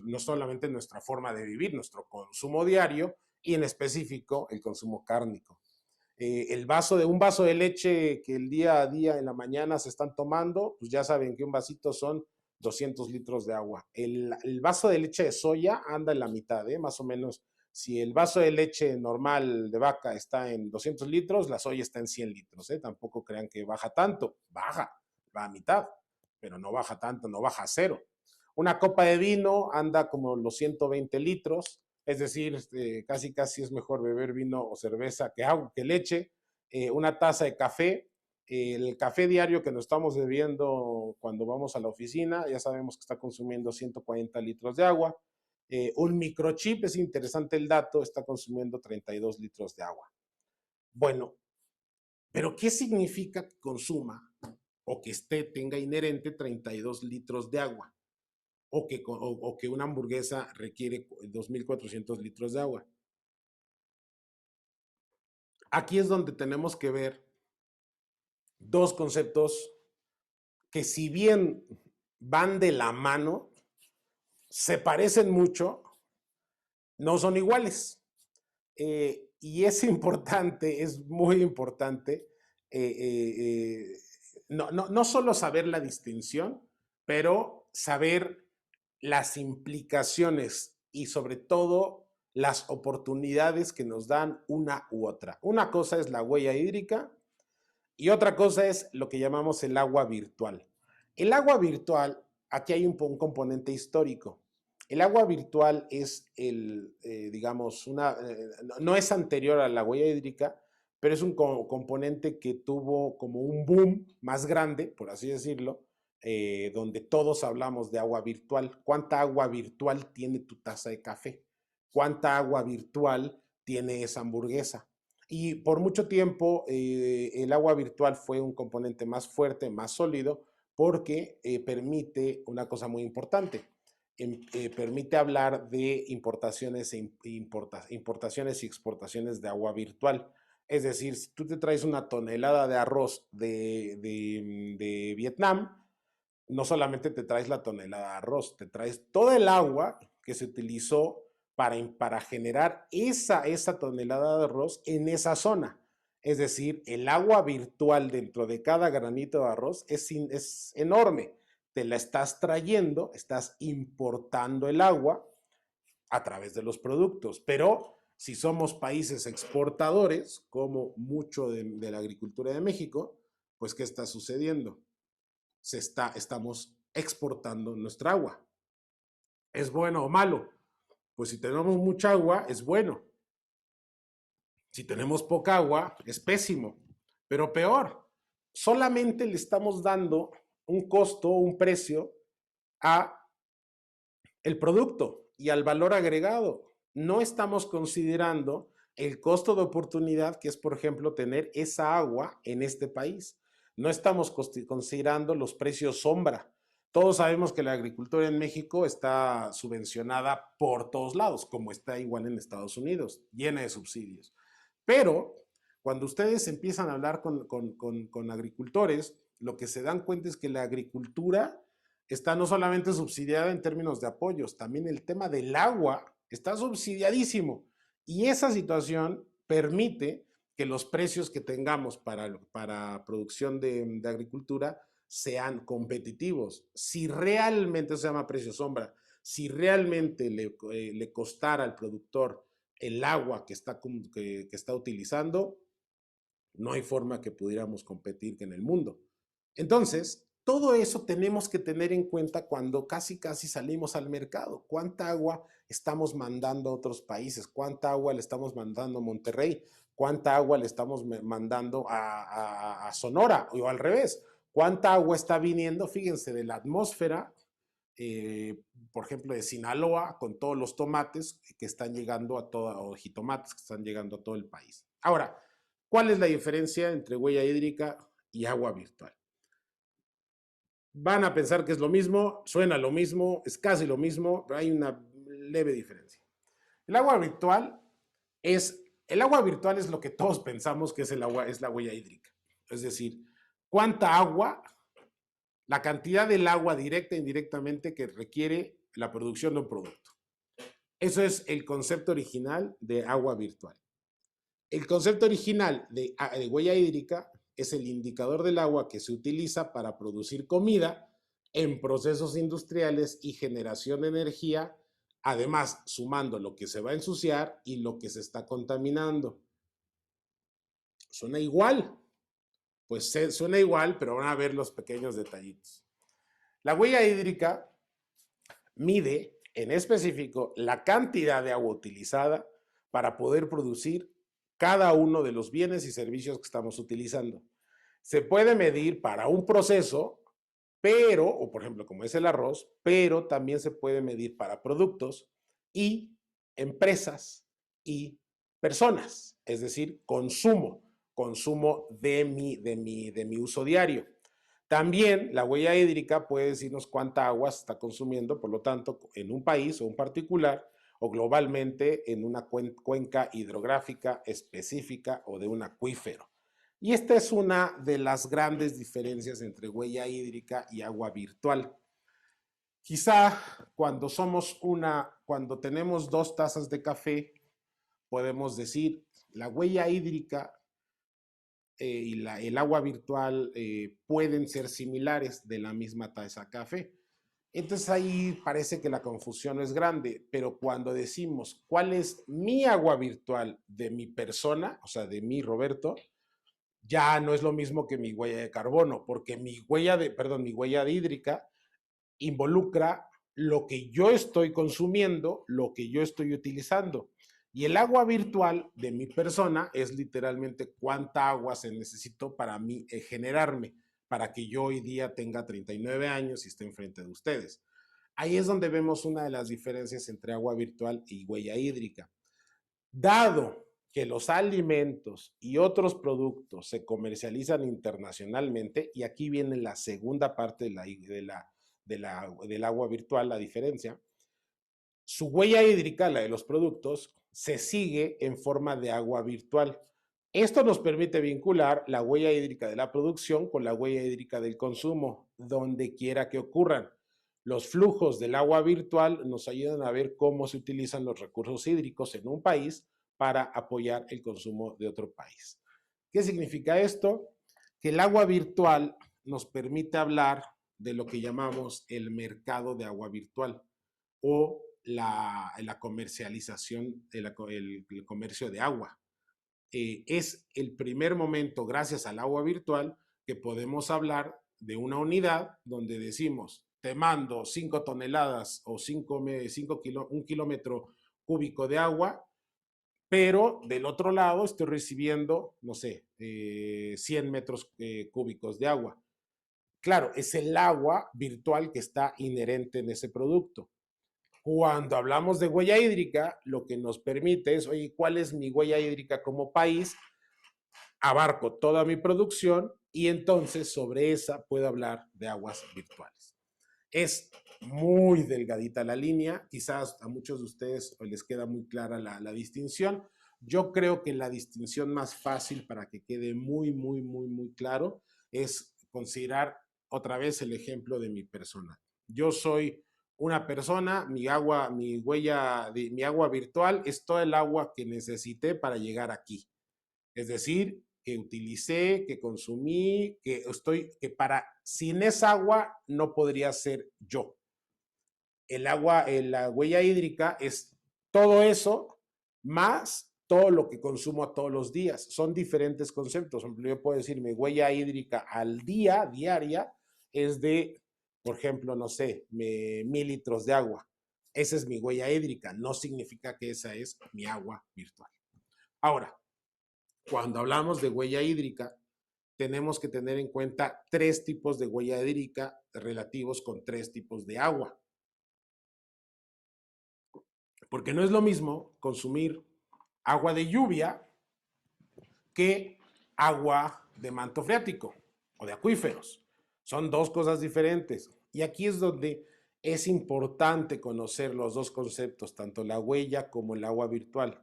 no solamente nuestra forma de vivir, nuestro consumo diario y en específico el consumo cárnico. Un vaso de leche que el día a día en la mañana se están tomando, pues ya saben que un vasito son 200 litros de agua. El vaso de leche de soya anda en la mitad, más o menos. Si el vaso de leche normal de vaca está en 200 litros, la soya está en 100 litros. Tampoco crean que baja tanto, baja, va a mitad, pero no baja tanto, no baja a cero. Una copa de vino anda como los 120 litros, es decir, casi casi es mejor beber vino o cerveza que agua, que leche. Una taza de café, el café diario que nos estamos bebiendo cuando vamos a la oficina, ya sabemos que está consumiendo 140 litros de agua. Un microchip, es interesante el dato, está consumiendo 32 litros de agua. Bueno, pero ¿qué significa que consuma o que tenga inherente 32 litros de agua? O que una hamburguesa requiere 2.400 litros de agua. Aquí es donde tenemos que ver dos conceptos que si bien van de la mano, se parecen mucho, no son iguales. Y es importante, es muy importante, no solo saber la distinción, pero saber las implicaciones y sobre todo las oportunidades que nos dan una u otra. Una cosa es la huella hídrica y otra cosa es lo que llamamos el agua virtual. El agua virtual, aquí hay un componente histórico. El agua virtual es digamos, no es anterior a la huella hídrica, pero es un componente que tuvo como un boom más grande, por así decirlo, donde todos hablamos de agua virtual. ¿Cuánta agua virtual tiene tu taza de café? ¿Cuánta agua virtual tiene esa hamburguesa? Y por mucho tiempo el agua virtual fue un componente más fuerte, más sólido, porque permite una cosa muy importante. Permite hablar de importaciones importaciones y exportaciones de agua virtual. Es decir, si tú te traes una tonelada de arroz de Vietnam, no solamente te traes la tonelada de arroz, te traes todo el agua que se utilizó para generar esa tonelada de arroz en esa zona. Es decir, el agua virtual dentro de cada granito de arroz es enorme. Te la estás trayendo, estás importando el agua a través de los productos. Pero si somos países exportadores, como mucho de la agricultura de México, pues ¿qué está sucediendo? Estamos exportando nuestra agua. ¿Es bueno o malo? Pues si tenemos mucha agua, es bueno. Si tenemos poca agua, es pésimo. Pero peor, solamente le estamos dando un costo, un precio a el producto y al valor agregado. No estamos considerando el costo de oportunidad que es, por ejemplo, tener esa agua en este país. No estamos considerando los precios sombra. Todos sabemos que la agricultura en México está subvencionada por todos lados, como está igual en Estados Unidos, llena de subsidios. Pero cuando ustedes empiezan a hablar con agricultores, lo que se dan cuenta es que la agricultura está no solamente subsidiada en términos de apoyos, también el tema del agua está subsidiadísimo. Y esa situación permite que los precios que tengamos para producción de agricultura sean competitivos. Si realmente, se llama precio sombra, si realmente le costara al productor el agua que está utilizando, no hay forma que pudiéramos competir en el mundo. Entonces, todo eso tenemos que tener en cuenta cuando casi salimos al mercado. ¿Cuánta agua estamos mandando a otros países? ¿Cuánta agua le estamos mandando a Monterrey? ¿Cuánta agua le estamos mandando a Sonora? O al revés, ¿cuánta agua está viniendo? Fíjense, de la atmósfera, eh, por ejemplo, de Sinaloa, con todos los tomates que están llegando a toda, o jitomates que están llegando a todo el país. Ahora, ¿cuál es la diferencia entre huella hídrica y agua virtual? Van a pensar que es lo mismo, suena lo mismo, es casi lo mismo, pero hay una leve diferencia. El agua virtual es lo que todos pensamos que es el agua, es la huella hídrica. Es decir, cuánta agua, la cantidad del agua directa e indirectamente que requiere la producción de un producto. Eso es el concepto original de agua virtual. El concepto original de huella hídrica es el indicador del agua que se utiliza para producir comida en procesos industriales y generación de energía, además sumando lo que se va a ensuciar y lo que se está contaminando. ¿Suena igual? Pues suena igual, pero van a ver los pequeños detallitos. La huella hídrica mide en específico la cantidad de agua utilizada para poder producir cada uno de los bienes y servicios que estamos utilizando. Se puede medir para un proceso, pero, o por ejemplo, como es el arroz, pero también se puede medir para productos y empresas y personas, es decir, consumo de mi uso diario. También la huella hídrica puede decirnos cuánta agua se está consumiendo, por lo tanto, en un país o un particular, o globalmente en una cuenca hidrográfica específica o de un acuífero. Y esta es una de las grandes diferencias entre huella hídrica y agua virtual. Quizá cuando tenemos 2 tazas de café, podemos decir la huella hídrica y el agua virtual pueden ser similares de la misma taza de café. Entonces ahí parece que la confusión es grande, pero cuando decimos cuál es mi agua virtual de mi persona, o sea, de mí, Roberto, ya no es lo mismo que mi huella de carbono, porque mi huella de hídrica involucra lo que yo estoy consumiendo, lo que yo estoy utilizando. Y el agua virtual de mi persona es literalmente cuánta agua se necesitó para mí generarme, para que yo hoy día tenga 39 años y esté enfrente de ustedes. Ahí es donde vemos una de las diferencias entre agua virtual y huella hídrica. Dado que los alimentos y otros productos se comercializan internacionalmente, y aquí viene la segunda parte del agua virtual, la diferencia, su huella hídrica, la de los productos, se sigue en forma de agua virtual. Esto nos permite vincular la huella hídrica de la producción con la huella hídrica del consumo, donde quiera que ocurran. Los flujos del agua virtual nos ayudan a ver cómo se utilizan los recursos hídricos en un país para apoyar el consumo de otro país. ¿Qué significa esto? Que el agua virtual nos permite hablar de lo que llamamos el mercado de agua virtual o la comercialización, el comercio de agua. Es el primer momento, gracias al agua virtual, que podemos hablar de una unidad donde decimos, te mando 5 toneladas o 1 kilómetro cúbico de agua, pero del otro lado estoy recibiendo, no sé, 100 metros cúbicos de agua. Claro, es el agua virtual que está inherente en ese producto. Cuando hablamos de huella hídrica, lo que nos permite es, oye, ¿cuál es mi huella hídrica como país? Abarco toda mi producción y entonces sobre esa puedo hablar de aguas virtuales. Es muy delgadita la línea, quizás a muchos de ustedes les queda muy clara la distinción. Yo creo que la distinción más fácil para que quede muy claro es considerar otra vez el ejemplo de mi persona. Yo soy una persona, mi agua virtual es todo el agua que necesité para llegar aquí. Es decir, que utilicé, que consumí, sin esa agua no podría ser yo. El agua, la huella hídrica es todo eso más todo lo que consumo todos los días. Son diferentes conceptos. Por ejemplo, yo puedo decir mi huella hídrica al día, diaria, es de, por ejemplo, no sé, 1000 litros de agua. Esa es mi huella hídrica. No significa que esa es mi agua virtual. Ahora, cuando hablamos de huella hídrica, tenemos que tener en cuenta 3 tipos de huella hídrica relativos con 3 tipos de agua. Porque no es lo mismo consumir agua de lluvia que agua de manto freático o de acuíferos. Son 2 cosas diferentes. Y aquí es donde es importante conocer los 2 conceptos, tanto la huella como el agua virtual.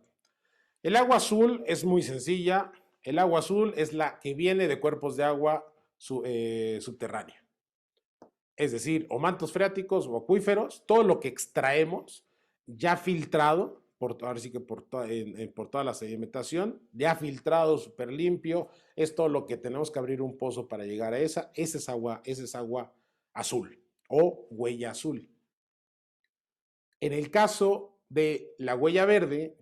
El agua azul es muy sencilla. El agua azul es la que viene de cuerpos de agua subterránea. Es decir, o mantos freáticos o acuíferos, todo lo que extraemos ya filtrado, ahora sí que por toda la sedimentación, ya filtrado, súper limpio, es todo lo que tenemos que abrir un pozo para llegar a esa es agua azul o huella azul. En el caso de la huella verde,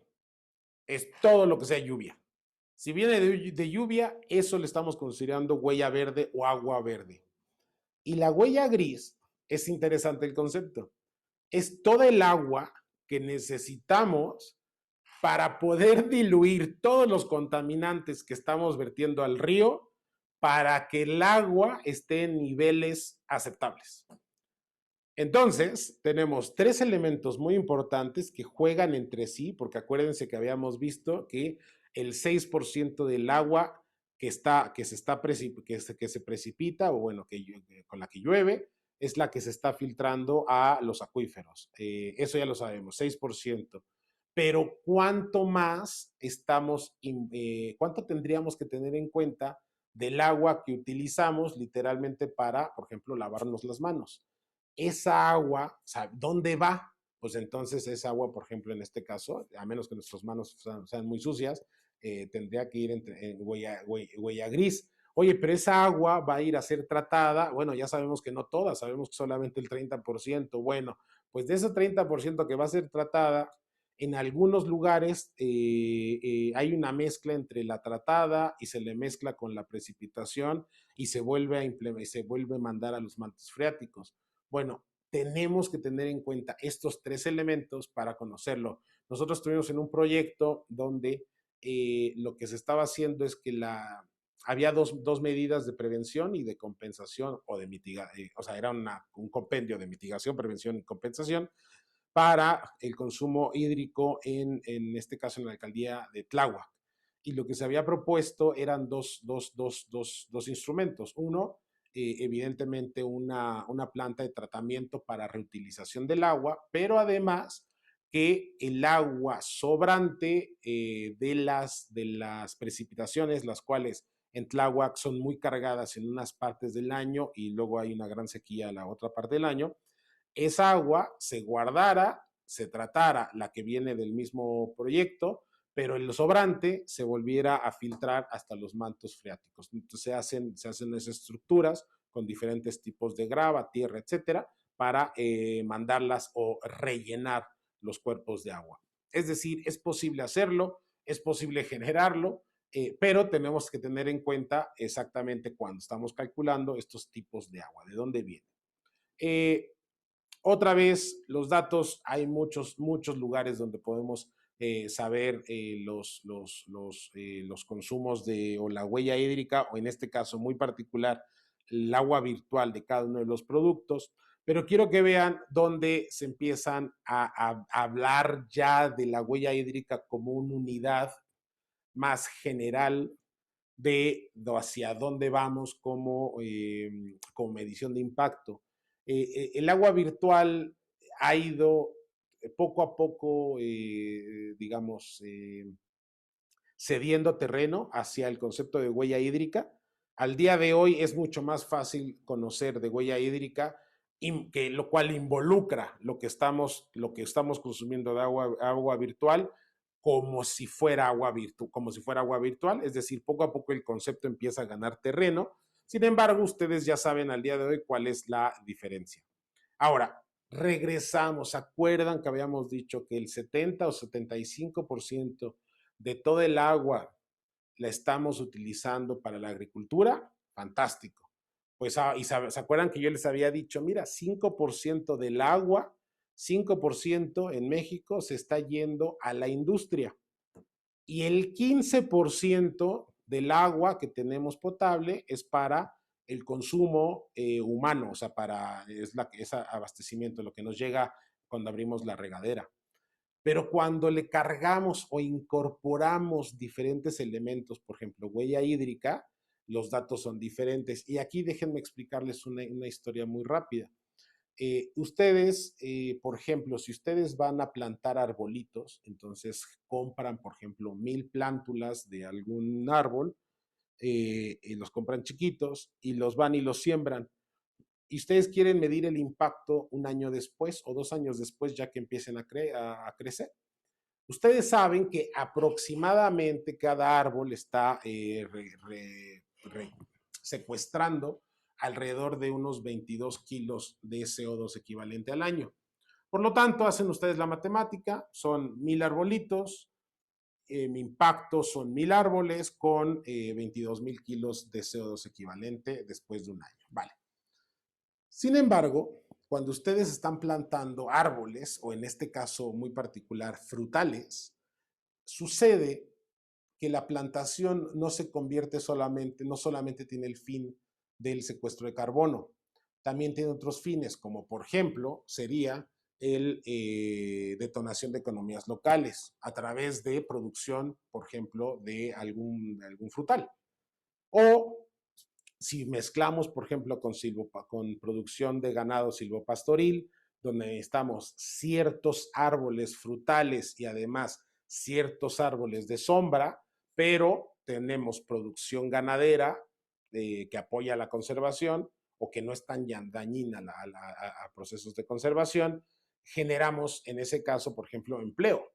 es todo lo que sea lluvia. Si viene de lluvia, eso le estamos considerando huella verde o agua verde. Y la huella gris, es interesante el concepto, es toda el agua que necesitamos para poder diluir todos los contaminantes que estamos vertiendo al río para que el agua esté en niveles aceptables. Entonces, tenemos 3 elementos muy importantes que juegan entre sí, porque acuérdense que habíamos visto que el 6% del agua que se precipita, o bueno, con la que llueve, es la que se está filtrando a los acuíferos. Eso ya lo sabemos, 6%. Pero ¿cuánto tendríamos que tener en cuenta del agua que utilizamos literalmente para, por ejemplo, lavarnos las manos? Esa agua, ¿dónde va? Pues entonces esa agua, por ejemplo, en este caso, a menos que nuestras manos sean muy sucias, tendría que ir en huella gris. Oye, pero esa agua va a ir a ser tratada. Bueno, ya sabemos que no toda, sabemos que solamente el 30%. Bueno, pues de ese 30% que va a ser tratada, en algunos lugares hay una mezcla entre la tratada y se le mezcla con la precipitación y se vuelve a mandar a los mantos freáticos. Bueno, tenemos que tener en cuenta estos 3 elementos para conocerlo. Nosotros estuvimos en un proyecto donde lo que se estaba haciendo es que había dos medidas de prevención y de compensación o de mitigación, o sea, era un compendio de mitigación, prevención y compensación para el consumo hídrico este caso en la alcaldía de Tláhuac. Y lo que se había propuesto eran dos instrumentos. Uno, evidentemente una planta de tratamiento para reutilización del agua, pero además que el agua sobrante de las precipitaciones, las cuales en Tláhuac son muy cargadas en unas partes del año y luego hay una gran sequía en la otra parte del año, esa agua se guardara, se tratara la que viene del mismo proyecto, pero el sobrante se volviera a filtrar hasta los mantos freáticos. Entonces se hacen esas estructuras con diferentes tipos de grava, tierra, etcétera, para mandarlas o rellenar los cuerpos de agua. Es decir, es posible hacerlo, es posible generarlo, pero tenemos que tener en cuenta exactamente cuando estamos calculando estos tipos de agua, de dónde vienen. Otra vez, los datos, hay muchos lugares donde podemos saber los consumos o la huella hídrica, o en este caso muy particular, el agua virtual de cada uno de los productos. Pero quiero que vean dónde se empiezan a hablar ya de la huella hídrica como una unidad más general hacia dónde vamos como medición de impacto. El agua virtual ha ido poco a poco, digamos, cediendo terreno hacia el concepto de huella hídrica. Al día de hoy es mucho más fácil conocer de huella hídrica, lo cual involucra lo que estamos consumiendo de agua virtual, como si fuera como si fuera agua virtual, es decir, poco a poco el concepto empieza a ganar terreno. Sin embargo, ustedes ya saben al día de hoy cuál es la diferencia. Ahora, regresamos. ¿Se acuerdan que habíamos dicho que el 70 o 75% de todo el agua la estamos utilizando para la agricultura? Fantástico. Pues, y se acuerdan que yo les había dicho, mira, 5% del agua, 5% en México se está yendo a la industria y el 15% del agua que tenemos potable es para el consumo humano, o sea, es abastecimiento, lo que nos llega cuando abrimos la regadera. Pero cuando le cargamos o incorporamos diferentes elementos, por ejemplo, huella hídrica, los datos son diferentes. Y aquí déjenme explicarles una historia muy rápida. Ustedes, por ejemplo, si ustedes van a plantar arbolitos, entonces compran, por ejemplo, 1000 plántulas de algún árbol, y los compran chiquitos y los van y los siembran. Y ustedes quieren medir el impacto un año después o 2 años después, ya que empiecen a crecer. Ustedes saben que aproximadamente cada árbol está secuestrando alrededor de unos 22 kilos de CO2 equivalente al año. Por lo tanto, hacen ustedes la matemática, son 1000 arbolitos, mi impacto son 1000 árboles con 22,000 kilos de CO2 equivalente después de un año. Vale. Sin embargo, cuando ustedes están plantando árboles, o en este caso muy particular, frutales, sucede que la plantación no se convierte solamente, no solamente tiene el fin del secuestro de carbono, también tiene otros fines, como por ejemplo sería el detonación de economías locales a través de producción, por ejemplo, de algún frutal. O si mezclamos, por ejemplo, con producción de ganado silvopastoril, donde necesitamos ciertos árboles frutales y además ciertos árboles de sombra, pero tenemos producción ganadera que apoya la conservación o que no es tan dañina a procesos de conservación, generamos en ese caso, por ejemplo, empleo.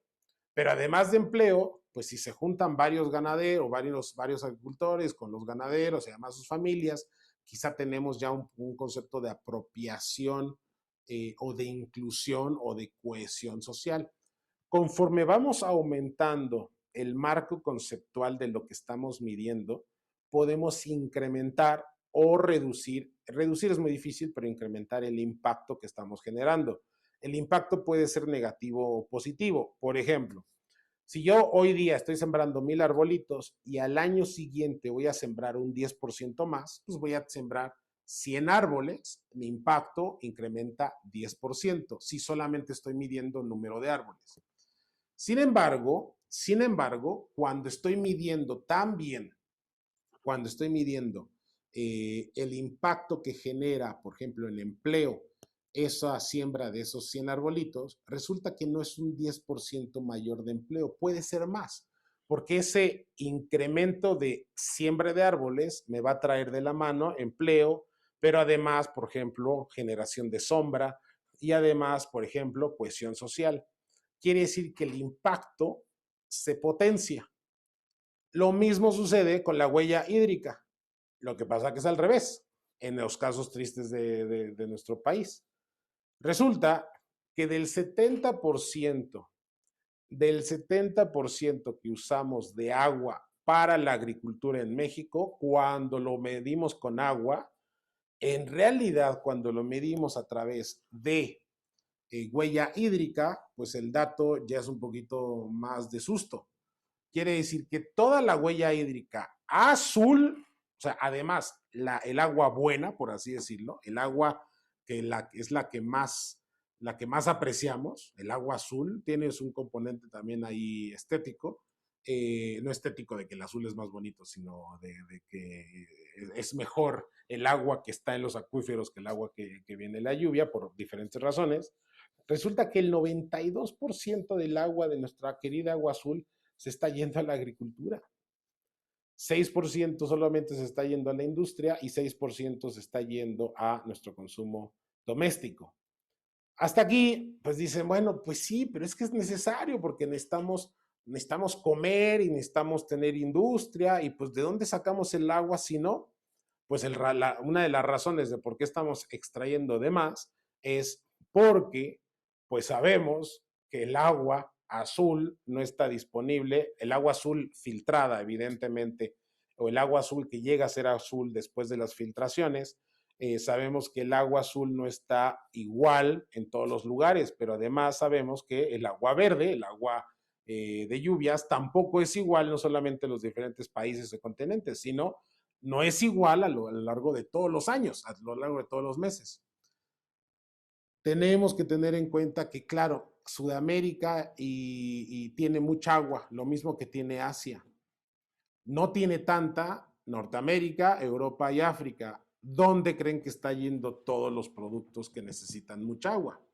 Pero además de empleo, pues si se juntan varios ganaderos, varios agricultores con los ganaderos y además sus familias, quizá tenemos ya un concepto de apropiación o de inclusión o de cohesión social. Conforme vamos aumentando el marco conceptual de lo que estamos midiendo, podemos incrementar o reducir. Reducir es muy difícil, pero incrementar el impacto que estamos generando. El impacto puede ser negativo o positivo. Por ejemplo, si yo hoy día estoy sembrando 1000 arbolitos y al año siguiente voy a sembrar un 10% más, pues voy a sembrar 100 árboles, mi impacto incrementa 10% si solamente estoy midiendo el número de árboles. Sin embargo, cuando estoy midiendo también, cuando estoy midiendo el impacto que genera, por ejemplo, el empleo, esa siembra de esos 100 arbolitos, resulta que no es un 10% mayor de empleo, puede ser más, porque ese incremento de siembra de árboles me va a traer de la mano empleo, pero además, por ejemplo, generación de sombra y además, por ejemplo, cohesión social. Quiere decir que el impacto se potencia. Lo mismo sucede con la huella hídrica. Lo que pasa que es al revés, en los casos tristes de nuestro país. Resulta que del 70% que usamos de agua para la agricultura en México, cuando lo medimos con agua, en realidad cuando lo medimos a través de huella hídrica, pues el dato ya es un poquito más de susto. Quiere decir que toda la huella hídrica azul, o sea, además el agua buena, por así decirlo, el agua es la que más apreciamos, el agua azul, tiene un componente también ahí estético, no estético de que el azul es más bonito, sino de que es mejor el agua que está en los acuíferos que el agua que viene de la lluvia, por diferentes razones. Resulta que el 92% del agua de nuestra querida agua azul se está yendo a la agricultura. 6% solamente se está yendo a la industria y 6% se está yendo a nuestro consumo doméstico. Hasta aquí, pues dicen, bueno, pues sí, pero es que es necesario porque necesitamos necesitamos comer y necesitamos tener industria y pues ¿de dónde sacamos el agua si no? Pues una de las razones de por qué estamos extrayendo de más es porque pues sabemos que el agua azul no está disponible, el agua azul filtrada evidentemente, o el agua azul que llega a ser azul después de las filtraciones, sabemos que el agua azul no está igual en todos los lugares, pero además sabemos que el agua verde, el agua de lluvias, tampoco es igual, no solamente en los diferentes países o continentes, sino no es igual a lo largo de todos los años, a lo largo de todos los meses. Tenemos que tener en cuenta que, claro, Sudamérica y tiene mucha agua, lo mismo que tiene Asia. No tiene tanta Norteamérica, Europa y África. ¿Dónde creen que está yendo todos los productos que necesitan mucha agua?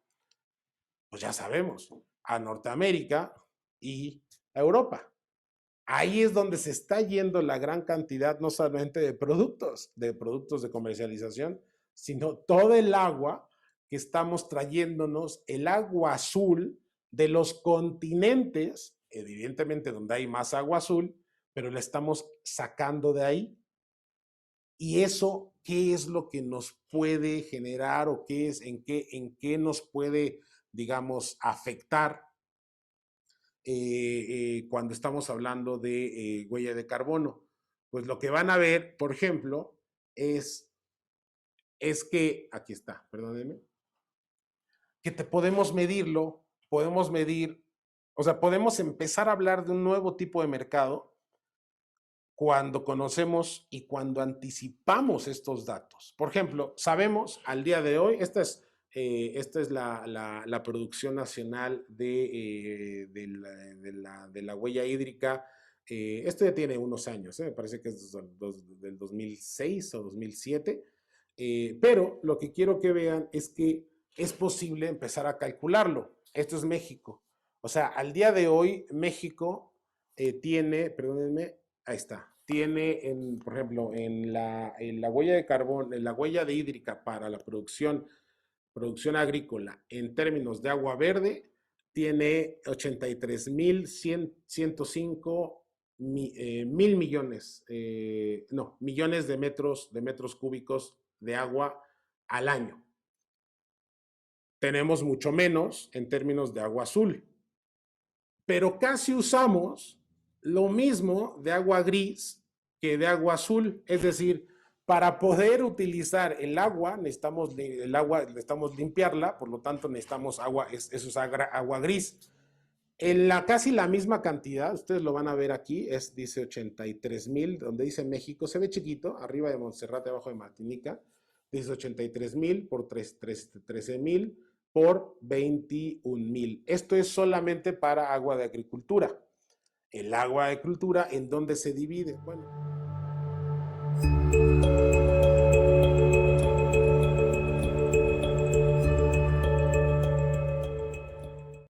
Pues ya sabemos, a Norteamérica y a Europa. Ahí es donde se está yendo la gran cantidad, no solamente de productos de comercialización, sino todo el agua que estamos trayéndonos, el agua azul de los continentes, evidentemente donde hay más agua azul, pero la estamos sacando de ahí. Y eso, ¿qué es lo que nos puede generar o qué es, en qué nos puede, digamos, afectar cuando estamos hablando de huella de carbono? Pues lo que van a ver, por ejemplo, es que, aquí está, perdónenme, que te podemos medir, o sea, podemos empezar a hablar de un nuevo tipo de mercado cuando conocemos y cuando anticipamos estos datos. Por ejemplo, sabemos al día de hoy, esta es la producción nacional de la huella hídrica. Esto ya tiene unos años, me parece que es del 2006 o 2007, pero lo que quiero que vean es que es posible empezar a calcularlo. Esto es México. O sea, al día de hoy México tiene, perdónenme, ahí está, tiene, por ejemplo, en la huella de carbón, en la huella de hídrica para la producción agrícola en términos de agua verde, tiene 83,105 mil millones, no, millones de metros cúbicos de agua al año. Tenemos mucho menos en términos de agua azul, pero casi usamos lo mismo de agua gris que de agua azul. Es decir, para poder utilizar el agua, necesitamos limpiarla, por lo tanto necesitamos agua, eso es agua gris. En casi la misma cantidad, ustedes lo van a ver aquí, dice 83,000, donde dice México, se ve chiquito, arriba de Montserrat, abajo de Martinica, dice 83,000 por 13,000 por 21,000. Esto es solamente para agua de agricultura. El agua de cultura, ¿en dónde se divide? Bueno.